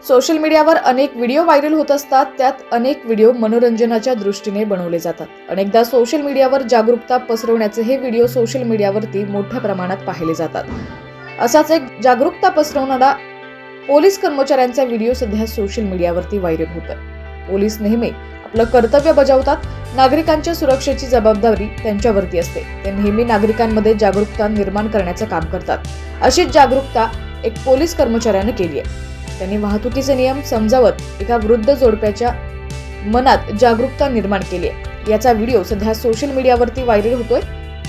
Social मीडियावर अनेक video viral होत असतात। त्यात अनेक व्हिडिओ मनोरंजनाच्या दृष्टीने बनवले जातात। अनेकदा सोशल मीडियावर जागरूकता पसरवण्याचे हे व्हिडिओ सोशल मीडियावरती मोठ्या प्रमाणात पाहिले जातात। असाच एक जागरूकता पसरवणारा पोलीस कर्मचाऱ्यांचा व्हिडिओ सध्या सोशल मीडियावरती व्हायरल होतोय। पोलीस नेहमी आपलं कर्तव्य बजावतात। नागरिकांच्या सुरक्षेची जबाबदारी त्यांच्यावरती असते। ते नेहमी नागरिकांमध्ये जागरूकता निर्माण करण्याचं काम करतात। अशीच जागरूकता एक पोलीस कर्मचाऱ्याने केली आहे। त्यांनी वाहतुकीचे नियम समजावत एका वृद्ध जोडप्याच्या मनात जागरूकता निर्माण केली आहे। याचा व्हिडिओ सध्या सोशल मीडियावरती व्हायरल होतोय।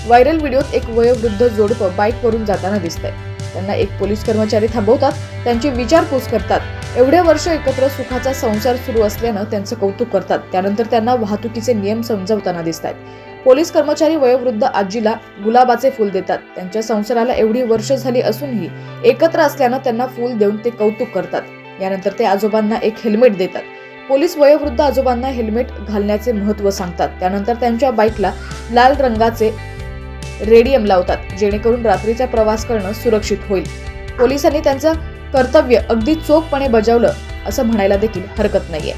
व्हायरल व्हिडिओत एक वयोवृद्ध जोडपं बाईकवरून जाताना दिसतंय। त्यांना एक पोलीस कर्मचारी थांबवतात, त्यांची विचारपूस करतात। एवढे वर्ष एकत्र सुखाचा संसार सुरू असल्यानं त्यांचं कौतुक करतात। त्यानंतर त्यांना वाहतुकीचे नियम समजावताना दिसतात। पोलीस कर्मचारी वयोवृद्ध आजीला गुलाबाचे फूल देतात। त्यांच्या संसाराला एवढी वर्ष झाली असूनही एकत्र असल्यानं त्यांना फूल देऊन ते कौतुक करतात। यानंतर ते आजोबांना एक हेल्मेट देतात। पोलीस वयोवृद्ध आजोबांना हेल्मेट घालण्याचे महत्त्व सांगतात। त्यानंतर त्यांच्या बाईकला लाल रंगाचे रेडियम लावतात, जेणेकरून रात्रीचा प्रवास करणं सुरक्षित होईल। पोलिसांनी त्यांचं कर्तव्य अगदी चोखपणे बजावलं असं म्हणायला देखील हरकत नाहीये।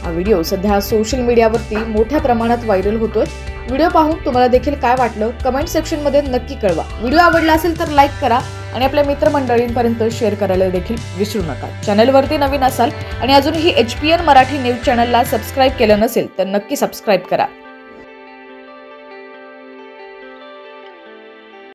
हा व्हिडिओ सध्या सोशल मीडियावरती मोठ्या प्रमाणात व्हायरल होतोय। व्हिडिओ पाहून तुम्हाला देखील काय वाटलं कमेंट सेक्शन मध्ये नक्की कळवा। व्हिडिओ आवडला असेल तर लाईक करा आणि आपल्या मित्रमंडळींपर्यंत शेअर करायला देखील विसरू नका। चॅनलवरती नवीन असाल आणि अजूनही HPN मराठी न्यूज चॅनलला सबस्क्राईब केलं नसेल तर नक्की सबस्क्राईब करा।